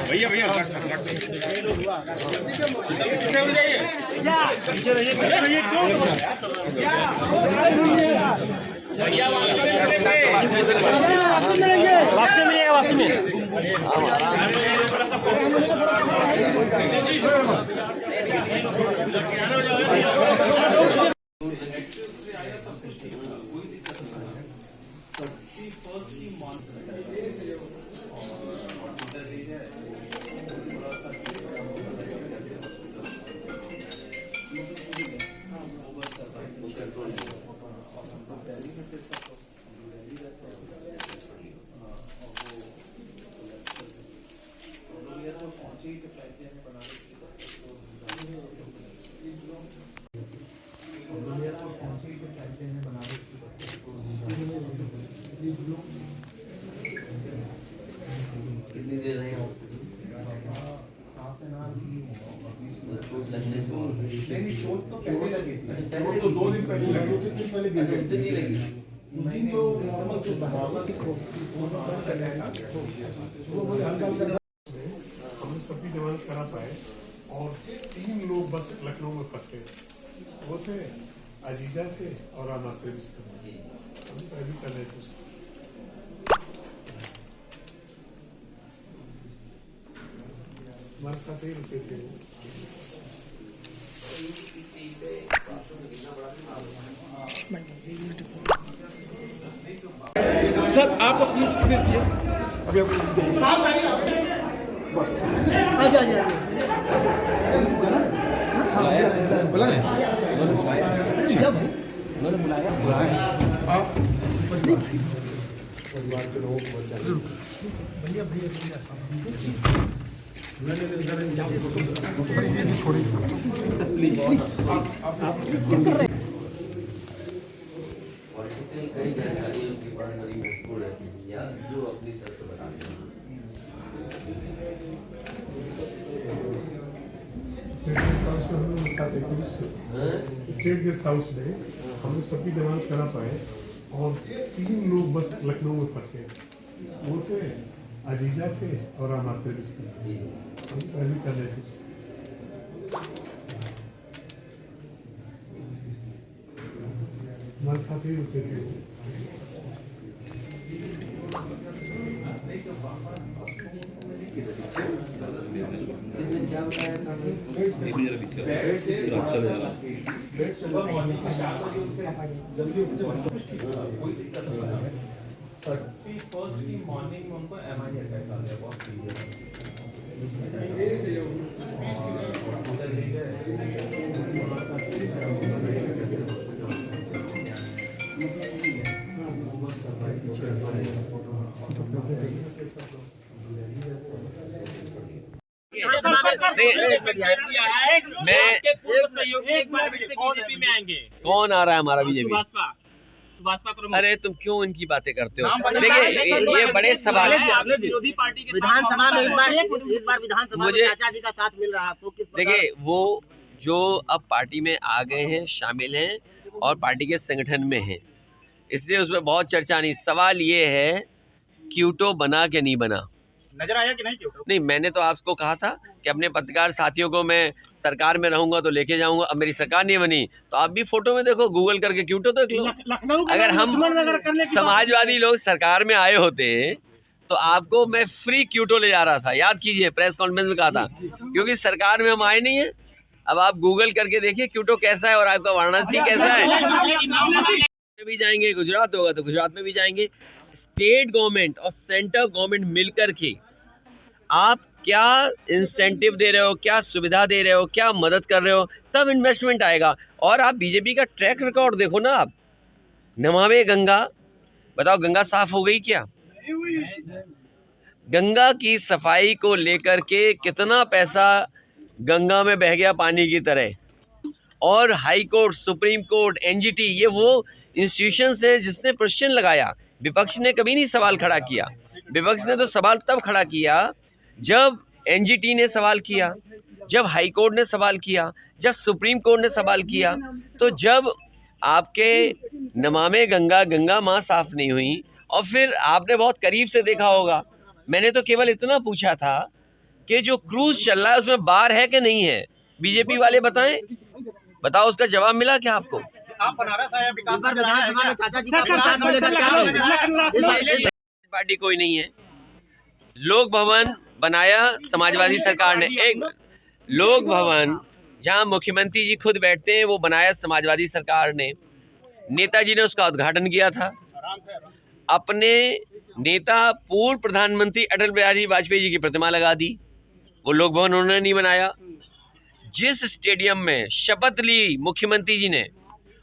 भैया भैया वापसी मिलेगा वापसी में। कितनी देर रहे चोट लगने से? नहीं, चोट तो पहले लगी थी। चोट तो 2 दिन पहले लगी, 3 दिन पहले गिर गई। नहीं लगी नहीं तो स्टमक जो बनावट कर रहा है ना, वो बोले हल्का हम सबकी जमानत करा पाए और 3 लोग बस लखनऊ में फंसे। वो थे अजीजा थे और आमास्त्र बिस्तर हम पहले कर रहे थे उसको। हमारे साथ ही रुके थे वो। सर आप प्लीज दिए अभी आप बस आ जाइए बोला ना उन्होंने बुलाया आप परिवार के लोग भैया भैया छोड़िए प्लीज आप कई जानकारी उनके पास बड़ी महत्वपूर्ण है या जो अपनी तरफ से बताते हैं। स्टेट गेस्ट हाउस में हम लोग सबकी जमानत करा पाए और 3 लोग बस लखनऊ में फंसे। वो थे अजीजा थे और आमास्त्र बिस्तर हम पहले कर रहे थे। हमारे साथ ही रुके थे। किसने क्या बताया था? फर्स्ट की मॉर्निंग में उनको एमआई अटैक आ गया, बहुत सीरियस। कौन आ रहा है हमारा बीजेपी? अरे तुम क्यों इनकी बातें करते हो? देखिए ये बड़े सवाल विरोधी पार्टी के विधानसभा में इस बार विधानसभा मुझे चाचा जी का साथ मिल रहा है, तो किस देखिए वो जो अब पार्टी में आ गए हैं, शामिल हैं और पार्टी के संगठन में हैं, इसलिए उसमें बहुत चर्चा नहीं। सवाल ये है क्यूटो बना कि नहीं बना। नजर आया कि नहीं क्यूटो? नहीं, मैंने तो आपको कहा था कि अपने पत्रकार साथियों को मैं सरकार में रहूंगा तो लेके जाऊंगा। अब मेरी सरकार नहीं बनी तो आप भी फोटो में देखो, गूगल करके क्यूटो देख लो। अगर हम समाजवादी लोग सरकार में आए होते तो आपको मैं फ्री क्यूटो ले जा रहा था, याद कीजिए, प्रेस कॉन्फ्रेंस में कहा था। क्योंकि सरकार में हम आए नहीं है। अब आप गूगल करके देखिए क्यूटो कैसा है और आपका वाराणसी कैसा है। भी जाएंगे, गुजरात होगा तो गुजरात में भी जाएंगे। स्टेट गवर्नमेंट और सेंट्रल गवर्नमेंट मिलकर के आप क्या इंसेंटिव दे रहे हो, क्या सुविधा दे रहे हो, क्या मदद कर रहे हो, तब इन्वेस्टमेंट आएगा। और आप बीजेपी का ट्रैक रिकॉर्ड देखो ना। आप नमामि गंगा, बताओ गंगा साफ हो गई क्या? गंगा की सफाई को लेकर के कितना पैसा गंगा में बह गया पानी की तरह। और high court, supreme court, NGT, ये वो इंस्टीट्यूशन है जिसने प्रश्न लगाया। विपक्ष ने कभी नहीं सवाल खड़ा किया। विपक्ष ने तो सवाल तब खड़ा किया जब एनजीटी ने सवाल किया। जब हाई कोर्ट ने सवाल किया, जब सुप्रीम कोर्ट ने सवाल किया, तो जब आपके नमामे गंगा, गंगा माँ साफ नहीं हुई, और फिर आपने बहुत करीब से देखा होगा, मैंने तो केवल इतना पूछा था कि जो क्रूज चल रहा है उसमें बार है कि नहीं है, बीजेपी वाले बताएं, बताओ उसका जवाब मिला क्या आपको? आप बनारस आए, विधानसभा में चाचा जी का पार्टी कोई नहीं है। लोक भवन बनाया समाजवादी सरकार ने, एक लोक भवन जहां मुख्यमंत्री जी खुद बैठते हैं वो बनाया समाजवादी सरकार ने। नेताजी ने उसका उद्घाटन किया था। अपने नेता पूर्व प्रधानमंत्री अटल बिहारी वाजपेयी जी की प्रतिमा लगा दी, वो लोक भवन उन्होंने नहीं बनाया। जिस स्टेडियम में शपथ ली मुख्यमंत्री जी ने,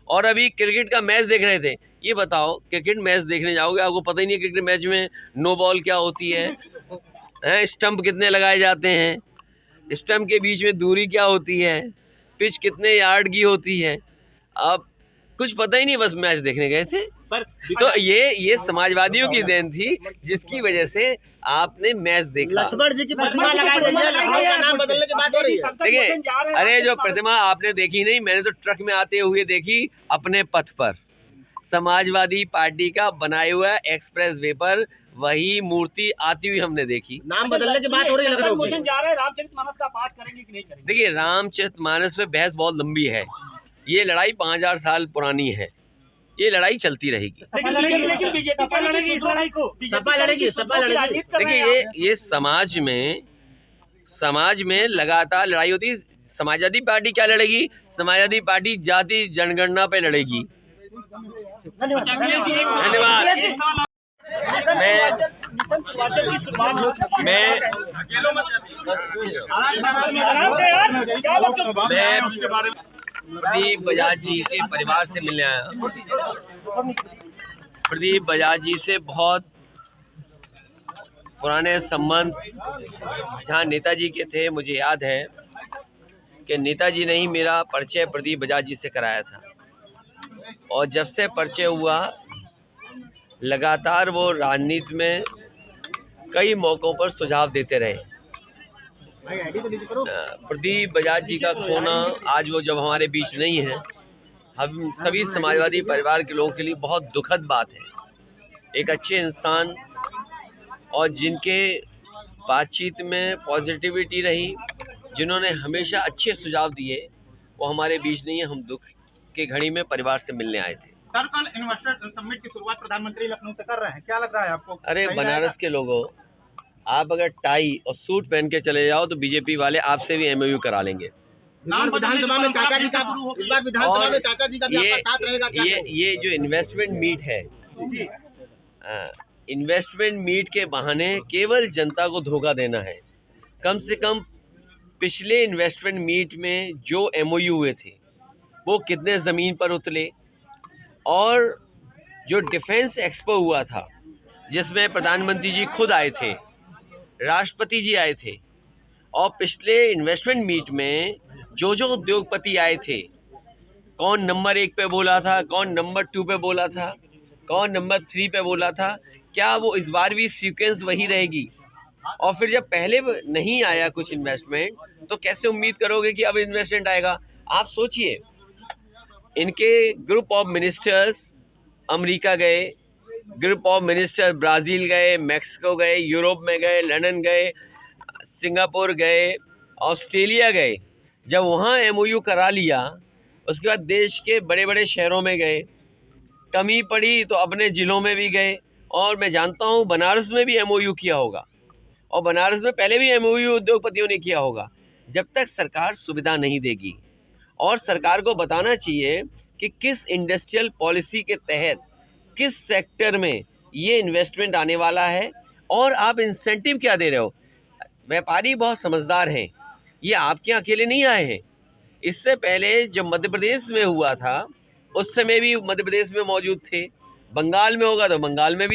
और अभी क्रिकेट का मैच देख रहे थे, ये बताओ क्रिकेट मैच देखने जाओगे, आपको पता ही नहीं क्रिकेट मैच में नो बॉल क्या होती है, स्टंप कितने लगाए जाते हैं, स्टंप के बीच में दूरी क्या होती है, पिच कितने यार्ड की होती है, अब कुछ पता ही नहीं, बस मैच देखने गए थे। तो ये समाजवादियों की देन थी जिसकी वजह से आपने मैच देखा। लक्ष्मण जी की प्रतिमा लगाई गई है, लखनऊ का नाम बदलने की बात हो रही है। देखिए, अरे जो प्रतिमा आपने देखी नहीं, मैंने तो ट्रक में आते हुए देखी अपने पथ पर, समाजवादी पार्टी का बनाया हुआ एक्सप्रेस वे पर वही मूर्ति आती हुई हमने देखी। नाम बदलने की बात हो रही है लखनऊ की। रामचरितमानस का पाठ करेंगे कि नहीं करेंगे? देखिए, रामचरितमानस में बहस बहुत लंबी है, ये लड़ाई 5000 साल पुरानी है, ये लड़ाई चलती रहेगी। लेकिन बीजेपी क्या लड़ेगी इस लड़ाई को? सपा लड़ेगी, सपा लड़ेगी। देखिए, ये समाज में लगातार लड़ाई होती है। समाजवादी पार्टी क्या लड़ेगी? समाजवादी पार्टी जाति जनगणना पे लड़ेगी। धन्यवाद। मैं प्रदीप बजाज जी के परिवार से मिलने आया। प्रदीप बजाज जी से बहुत पुराने संबंध जहाँ नेताजी के थे, मुझे याद है कि नेताजी ने ही मेरा परिचय प्रदीप बजाज जी से कराया था, और जब से परिचय हुआ लगातार वो राजनीति में कई मौक़ों पर सुझाव देते रहे। प्रदीप बजाज जी का खोना आज वो जब हमारे बीच नहीं है, हम सभी समाजवादी परिवार के लोगों के लिए बहुत दुखद बात है। एक अच्छे इंसान और जिनके बातचीत में पॉजिटिविटी रही, जिन्होंने हमेशा अच्छे सुझाव दिए, वो हमारे बीच नहीं है। हम दुख की घड़ी में परिवार से मिलने आए थे। सर, कल इन्वेस्टर समिट की शुरुआत प्रधानमंत्री लखनऊ से कर रहे हैं, क्या लग रहा है आपको? अरे बनारस के लोगों, आप अगर टाई और सूट पहन के चले जाओ तो बीजेपी वाले आपसे भी MOU करा लेंगे। विधानसभा में चाचा जी का, इस बार विधानसभा में चाचा जी का भी आपका साथ रहेगा क्या? ये जो इन्वेस्टमेंट मीट है, इन्वेस्टमेंट मीट के बहाने केवल जनता को धोखा देना है। कम से कम पिछले इन्वेस्टमेंट मीट में जो MOU हुए थे वो कितने ज़मीन पर उतरे, और जो डिफेंस एक्सपो हुआ था जिसमें प्रधानमंत्री जी खुद आए थे, राष्ट्रपति जी आए थे, और पिछले इन्वेस्टमेंट मीट में जो उद्योगपति आए थे, कौन नंबर 1 पे बोला था, कौन नंबर 2 पे बोला था, कौन नंबर 3 पे बोला था, क्या वो इस बार भी सीक्वेंस वही रहेगी? और फिर जब पहले नहीं आया कुछ इन्वेस्टमेंट, तो कैसे उम्मीद करोगे कि अब इन्वेस्टमेंट आएगा? आप सोचिए, इनके ग्रुप ऑफ मिनिस्टर्स अमेरिका गए, ग्रुप ऑफ मिनिस्टर ब्राज़ील गए, मैक्सिको गए, यूरोप में गए, लंदन गए, सिंगापुर गए, ऑस्ट्रेलिया गए। जब वहाँ MOU करा लिया, उसके बाद देश के बड़े बड़े शहरों में गए, कमी पड़ी तो अपने ज़िलों में भी गए, और मैं जानता हूँ बनारस में भी MOU किया होगा, और बनारस में पहले भी MOU उद्योगपतियों ने किया होगा। जब तक सरकार सुविधा नहीं देगी, और सरकार को बताना चाहिए कि किस इंडस्ट्रियल पॉलिसी के तहत किस सेक्टर में ये इन्वेस्टमेंट आने वाला है, और आप इंसेंटिव क्या दे रहे हो। व्यापारी बहुत समझदार हैं, ये आपके अकेले नहीं आए हैं। इससे पहले जब मध्य प्रदेश में हुआ था, उस समय भी मध्य प्रदेश में मौजूद थे, बंगाल में होगा तो बंगाल में भी